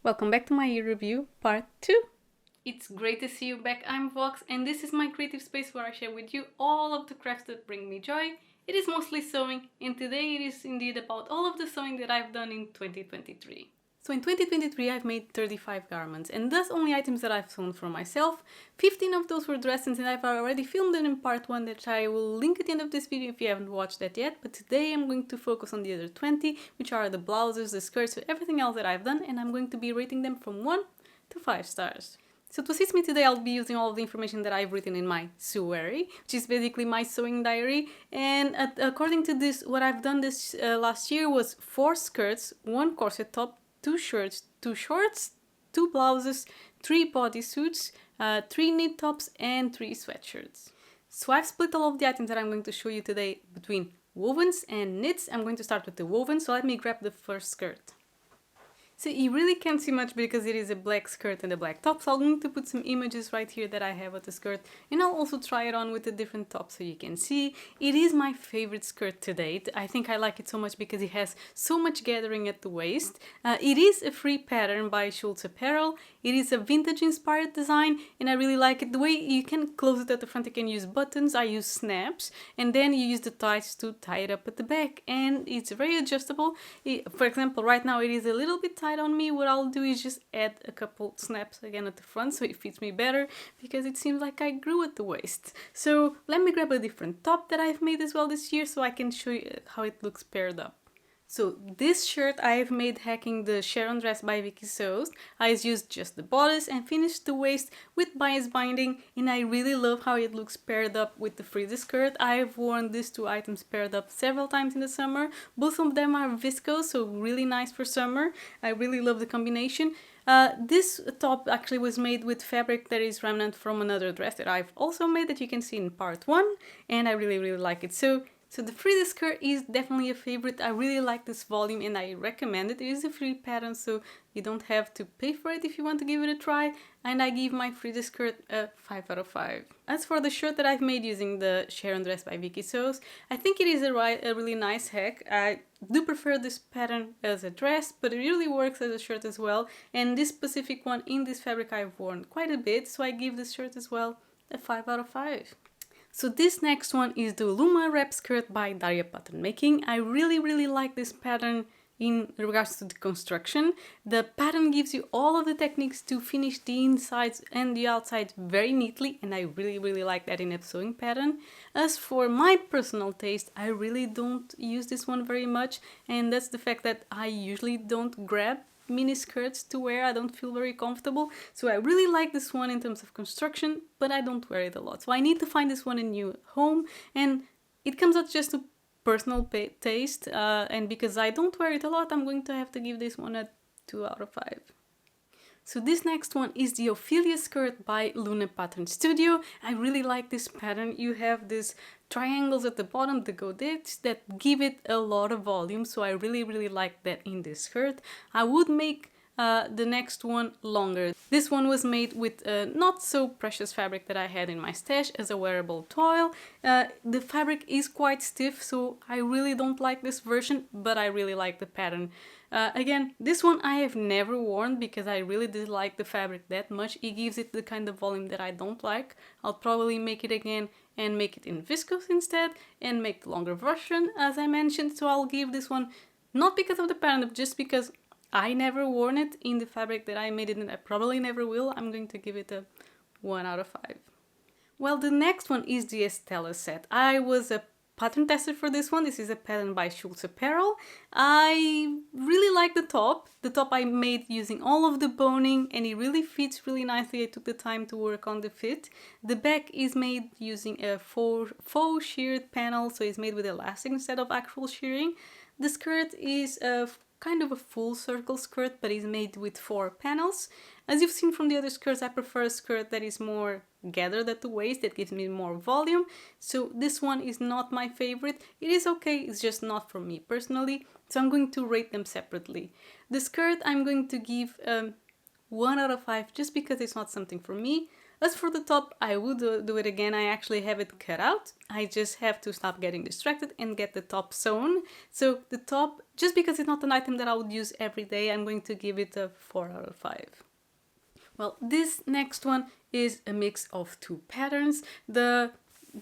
Welcome back to my year review part 2. It's great to see you back. I'm Vox and this is my creative space where I share with you all of the crafts that bring me joy. It is mostly sewing and today it is indeed about all of the sewing that I've done in 2023. So in 2023 I've made 35 garments and thus only items that I've sewn for myself. 15 of those were dresses and I've already filmed them in part 1 that I will link at the end of this video if you haven't watched that yet. But today I'm going to focus on the other 20, which are the blouses, the skirts, everything else that I've done, and I'm going to be rating them from 1 to 5 stars. So to assist me today I'll be using all of the information that I've written in my sewary, which is basically my sewing diary. And according to this, what I've done this last year was 4 skirts, 1 corset top, 2 shirts, 2 shorts, 2 blouses, 3 bodysuits, 3 knit tops and 3 sweatshirts. So I've split all of the items that I'm going to show you today between wovens and knits. I'm going to start with the woven, so let me grab the first skirt. So you really can't see much because it is a black skirt and a black top, so I'm going to put some images right here that I have of the skirt, and I'll also try it on with the different tops so you can see. It is my favorite skirt to date. I think I like it so much because it has so much gathering at the waist. It is a free pattern by SchultzApparel. It is a vintage inspired design and I really like it. The way you can close it at the front, you can use buttons, I use snaps, and then you use the ties to tie it up at the back, and it's very adjustable. For example, right now it is a little bit tight on me. What I'll do is just add a couple snaps again at the front so it fits me better because it seems like I grew at the waist. So let me grab a different top that I've made as well this year so I can show you how it looks paired up. So this shirt I have made hacking the SHARON dress by Vikisews. I used just the bodice and finished the waist with bias binding, and I really love how it looks paired up with the FRIDA skirt. I have worn these 2 items paired up several times in the summer. Both of them are viscose, so really nice for summer. I really love the combination. This top actually was made with fabric that is remnant from another dress that I've also made that you can see in part 1, and I really like it. So the FRIDA skirt is definitely a favorite. I really like this volume and I recommend it. It is a free pattern, so you don't have to pay for it if you want to give it a try. And I give my FRIDA skirt a 5 out of 5. As for the shirt that I've made using the SHARON dress by Vikisews, I think it is a really nice hack. I do prefer this pattern as a dress, but it really works as a shirt as well. And this specific one in this fabric I've worn quite a bit, so I give this shirt as well a 5 out of 5. So this next one is the LUMA wrap skirt by DariaPatternMaking. I really like this pattern in regards to the construction. The pattern gives you all of the techniques to finish the insides and the outsides very neatly, and I really like that in a sewing pattern. As for my personal taste, I really don't use this one very much, and that's the fact that I usually don't grab mini skirts to wear. I don't feel very comfortable, so I really like this one in terms of construction, but I don't wear it a lot, so I need to find this one a new home, and it comes out just to personal taste, and because I don't wear it a lot, I'm going to have to give this one a 2 out of 5. So this next one is the OPHELIA skirt by LUMA Pattern Studio. I really like this pattern. You have these triangles at the bottom, the godets, that give it a lot of volume, so I really like that in this skirt. I would make the next one longer. This one was made with not so precious fabric that I had in my stash as a wearable toile. The fabric is quite stiff, so I really don't like this version, but I really like the pattern. Again, this one I have never worn because I really dislike the fabric that much. It gives it the kind of volume that I don't like. I'll probably make it again and make it in viscose instead and make the longer version as I mentioned. So I'll give this one, not because of the pattern, but just because I never worn it in the fabric that I made it and I probably never will. I'm going to give it a 1 out of 5. Well, the next one is the ESTELLA set. I was a pattern tester for this one. This is a pattern by SchultzApparel. I really like the top. The top I made using all of the boning and it really fits really nicely. I took the time to work on the fit. The back is made using a faux sheared panel, so it's made with elastic instead of actual shearing. The skirt is a kind of a full circle skirt, but is made with 4 panels. As you've seen from the other skirts, I prefer a skirt that is more gathered at the waist, that gives me more volume. So this one is not my favorite. It is okay, it's just not for me personally. So I'm going to rate them separately. The skirt I'm going to give 1 out of 5 just because it's not something for me. As for the top, I would do it again. I actually have it cut out. I just have to stop getting distracted and get the top sewn. So the top, just because it's not an item that I would use every day, I'm going to give it a 4 out of 5. Well, this next one is a mix of two patterns. The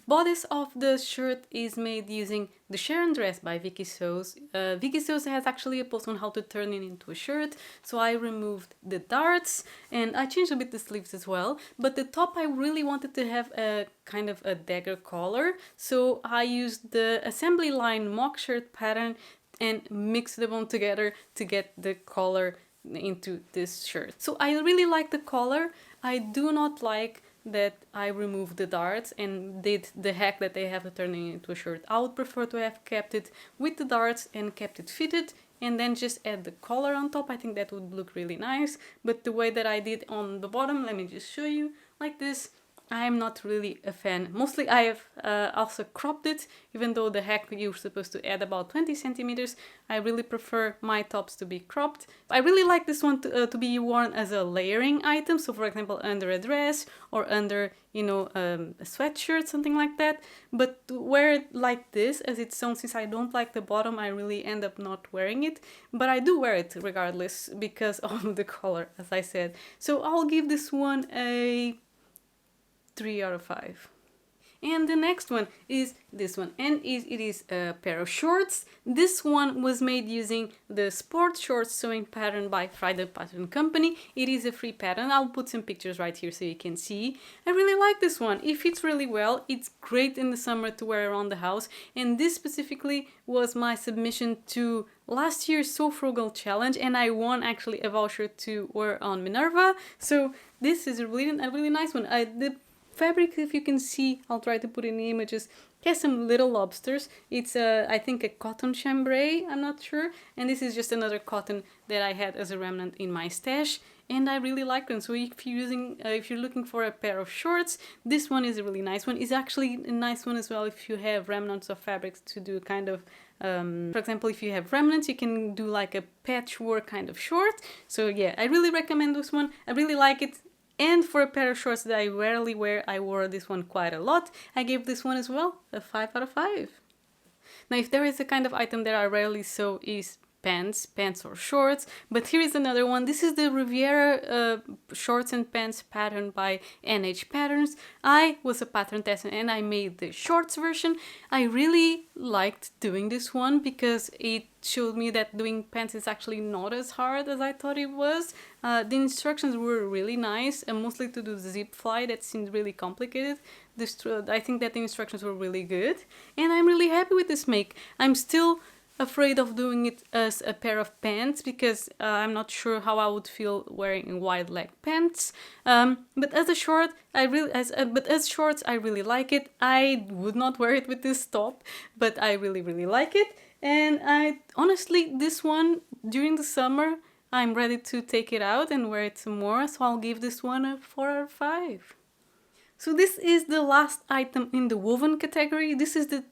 bodice of the shirt is made using the SHARON dress by Vikisews. Vikisews has actually a post on how to turn it into a shirt, so I removed the darts and I changed a bit the sleeves as well. But the top, I really wanted to have a kind of a dagger collar, so I used the assembly line mock shirt pattern and mixed them all together to get the collar into this shirt. So I really like the collar. I do not like that I removed the darts and did the hack that they have to turn it into a shirt. I would prefer to have kept it with the darts and kept it fitted and then just add the collar on top. I think that would look really nice. But the way that I did on the bottom, let me just show you, like this, I'm not really a fan. Mostly I have also cropped it, even though the hack you're supposed to add about 20 centimeters. I really prefer my tops to be cropped. I really like this one to be worn as a layering item. So for example, under a dress or under, you know, a sweatshirt, something like that. But to wear it like this, as it's sewn, since I don't like the bottom, I really end up not wearing it. But I do wear it regardless because of the color, as I said. So I'll give this one a 3 out of 5. And the next one is this one, and it is a pair of shorts. This one was made using the sport shorts sewing pattern by FRIDA Pattern Company. It is a free pattern. I'll put some pictures right here so you can see. I really like this one. It fits really well. It's great in the summer to wear around the house. And this specifically was my submission to last year's So Frugal challenge, and I won actually a voucher to wear on Minerva. So this is a really nice one. The fabric, if you can see, I'll try to put in the images, has some little lobsters. It's I think a cotton chambray, I'm not sure, and this is just another cotton that I had as a remnant in my stash, and I really like them. So if you're looking for a pair of shorts, this one is a really nice one. It's actually a nice one as well if you have remnants of fabrics to do kind of for example, if you have remnants, you can do like a patchwork kind of short. So yeah, I really recommend this one. I really like it. And for a pair of shorts that I rarely wear, I wore this one quite a lot. I gave this one as well a 5 out of 5. Now, if there is a kind of item that I rarely sew is pants or shorts, but here is another one. This is the Riviera shorts and pants pattern by NHPatterns. I was a pattern tester and I made the shorts version. I really liked doing this one because it showed me that doing pants is actually not as hard as I thought it was. The instructions were really nice, and mostly to do the zip fly that seemed really complicated. I think that the instructions were really good, and I'm really happy with this make. I'm still afraid of doing it as a pair of pants because I'm not sure how I would feel wearing wide leg pants. But as a short, as shorts, I really like it. I would not wear it with this top, but I really like it. And honestly, this one during the summer, I'm ready to take it out and wear it some more. So I'll give this one a 4 out of 5. So this is the last item in the woven category. This is the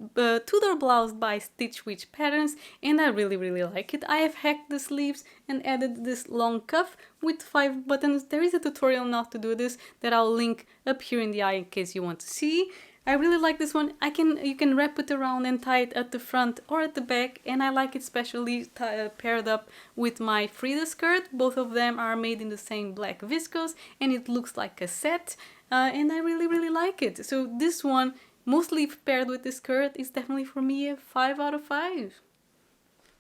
TUDOR blouse by StitchWitchPatterns, and I really like it. I have hacked the sleeves and added this long cuff with 5 buttons. There is a tutorial on how to do this that I'll link up here in the eye in case you want to see. I really like this one. You can wrap it around and tie it at the front or at the back, and I like it especially paired up with my FRIDA skirt. Both of them are made in the same black viscose, and it looks like a set. And I really like it. So this one, mostly paired with the skirt, is definitely for me a 5 out of 5.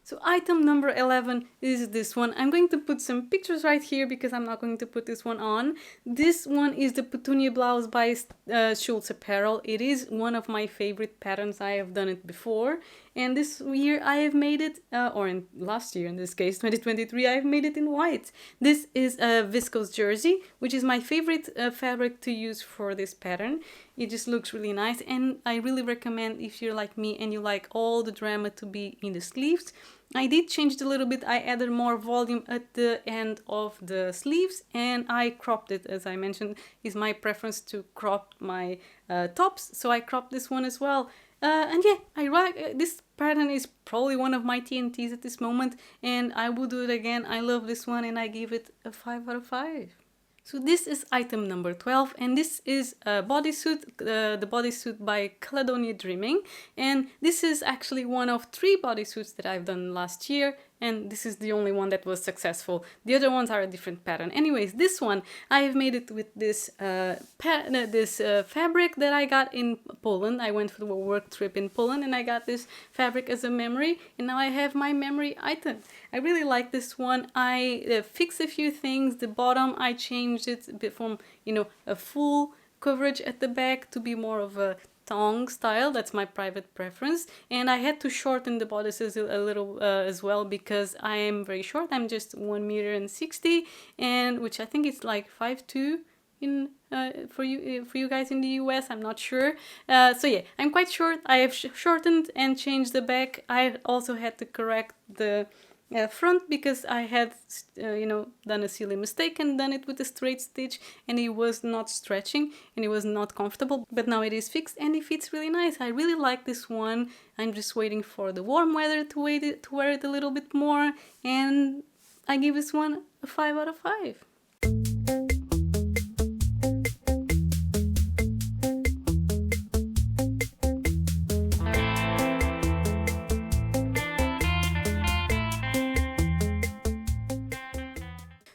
So item number 11 is this one. I'm going to put some pictures right here because I'm not going to put this one on. This one is the Petunia blouse by SchultzApparel. It is one of my favorite patterns. I have done it before. And this year I have made it, last year in this case, 2023, I have made it in white. This is a viscose jersey, which is my favorite fabric to use for this pattern. It just looks really nice, and I really recommend if you're like me and you like all the drama to be in the sleeves. I did change it a little bit. I added more volume at the end of the sleeves, and I cropped it. As I mentioned, is my preference to crop my tops, so I cropped this one as well. And yeah, this pattern is probably one of my TNTs at this moment, and I will do it again. I love this one, and I give it a 5 out of 5. So this is item number 12, and this is a bodysuit, the bodysuit by Caledonia Dreamin, and this is actually one of 3 bodysuits that I've done last year, and this is the only one that was successful. The other ones are a different pattern. Anyways, this one, I have made it with this fabric that I got in Poland. I went for a work trip in Poland and I got this fabric as a memory, and now I have my memory item. I really like this one. I fixed a few things. The bottom, I changed it a bit from, you know, a full coverage at the back to be more of a thong style. That's my private preference, and I had to shorten the bodices a little as well, because I am very short. I'm just 1.60 meters, and which I think is like 5'2" in for you guys in the US. I'm not sure. So yeah, I'm quite short. I have shortened and changed the back. I also had to correct the front because I had you know, done a silly mistake and done it with a straight stitch, and it was not stretching and it was not comfortable, but now it is fixed and it fits really nice. I really like this one. I'm just waiting for the warm weather to wear it a little bit more, and I give this one a 5 out of 5.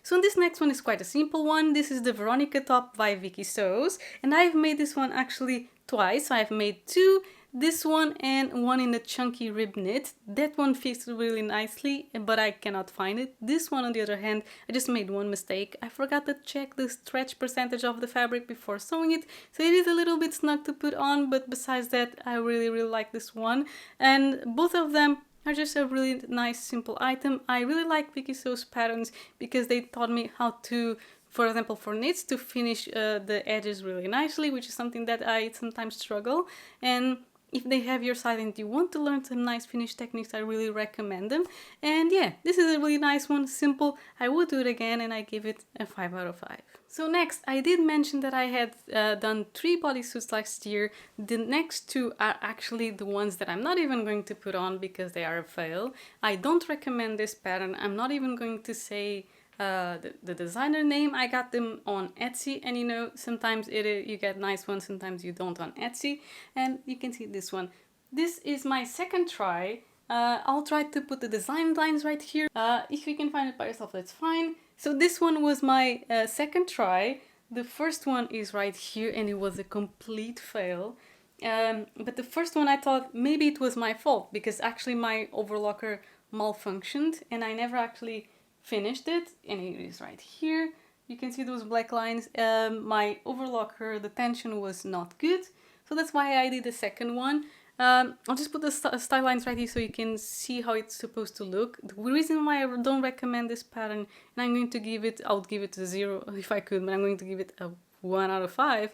So this next one is quite a simple one. This is the Veronica top by Vikisews, and I've made this one actually twice. I've made 2, this one and one in a chunky rib knit. That one fits really nicely, but I cannot find it. This one, on the other hand, I just made one mistake. I forgot to check the stretch percentage of the fabric before sewing it, so it is a little bit snug to put on, but besides that, I really like this one. And both of them are just a really nice, simple item. I really like Vikisews patterns because they taught me how to, for example, for knits, to finish the edges really nicely, which is something that I sometimes struggle. And if they have your site and you want to learn some nice finish techniques, I really recommend them. And yeah, this is a really nice one, simple. I would do it again, and I give it a 5 out of 5. So next, I did mention that I had done 3 bodysuits last year. The next 2 are actually the ones that I'm not even going to put on because they are a fail. I don't recommend this pattern. I'm not even going to say the designer name. I got them on Etsy, and you know, sometimes you get nice ones, sometimes you don't on Etsy, and you can see this one. This is my second try. I'll try to put the design lines right here. If you can find it by yourself, that's fine. So this one was my second try. The first one is right here, and it was a complete fail. But the first one, I thought maybe it was my fault because actually my overlocker malfunctioned and I never actually finished it, and it is right here. You can see those black lines. My overlocker, the tension was not good, so that's why I did the second one. I'll just put the style lines right here so you can see how it's supposed to look. The reason why I don't recommend this pattern, and I'm going to give it, I would give it a 0 if I could, but I'm going to give it a 1 out of 5.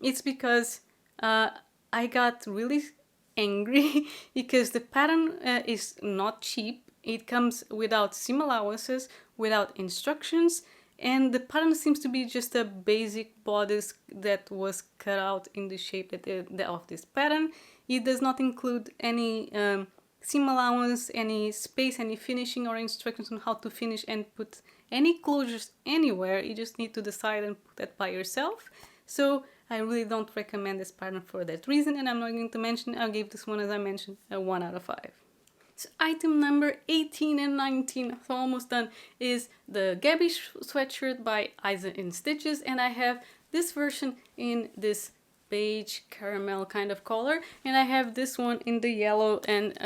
It's because I got really angry because the pattern is not cheap. It comes without seam allowances, without instructions, and the pattern seems to be just a basic bodice that was cut out in the shape of this pattern. It does not include any seam allowance, any space, any finishing or instructions on how to finish and put any closures anywhere. You just need to decide and put that by yourself. So I really don't recommend this pattern for that reason, and I'm not going to mention, I'll give this one, as I mentioned, a 1 out of 5. So item number 18 and 19, so almost done, is the GABY sweatshirt by IsaInStitches, and I have this version in this beige caramel kind of color, and I have this one in the yellow and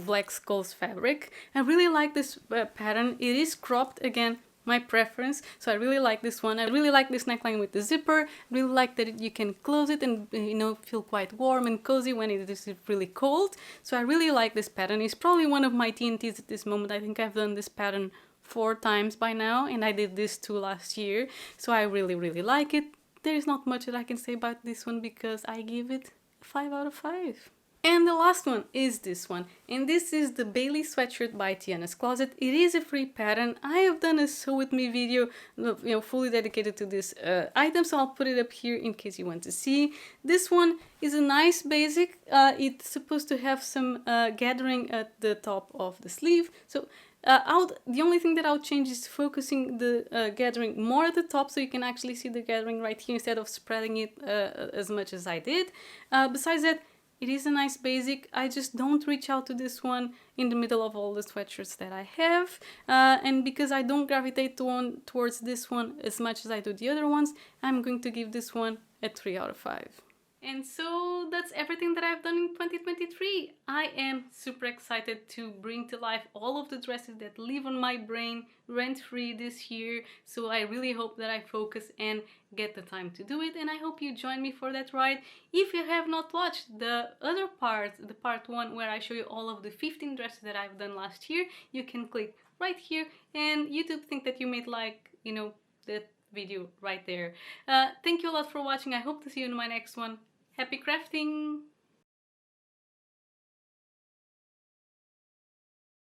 black skulls fabric. I really like this pattern. It is cropped, again, my preference, so I really like this one. I really like this neckline with the zipper. I really like that you can close it and, you know, feel quite warm and cozy when it is really cold. So I really like this pattern. It's probably one of my TNTs at this moment. I think I've done this pattern 4 times by now, and I did this too last year, so I really like it. There is not much that I can say about this one because I give it a 5 out of 5. And the last one is this one, and this is the Bailey sweatshirt by Tianas Closet. It is a free pattern. I have done a sew with me video, you know, fully dedicated to this item, so I'll put it up here in case you want to see. This one is a nice basic. It's supposed to have some gathering at the top of the sleeve, so The only thing that I'll change is focusing the gathering more at the top, so you can actually see the gathering right here instead of spreading it as much as I did. Besides that, it is a nice basic. I just don't reach out to this one in the middle of all the sweatshirts that I have. And because I don't gravitate towards this one as much as I do the other ones, I'm going to give this one a 3 out of 5. And so that's everything that I've done in 2023. I am super excited to bring to life all of the dresses that live on my brain rent-free this year. So I really hope that I focus and get the time to do it. And I hope you join me for that ride. If you have not watched the other part, the part 1, where I show you all of the 15 dresses that I've done last year, you can click right here and YouTube think that you made like, you know, that video right there. Thank you a lot for watching. I hope to see you in my next one. Happy crafting!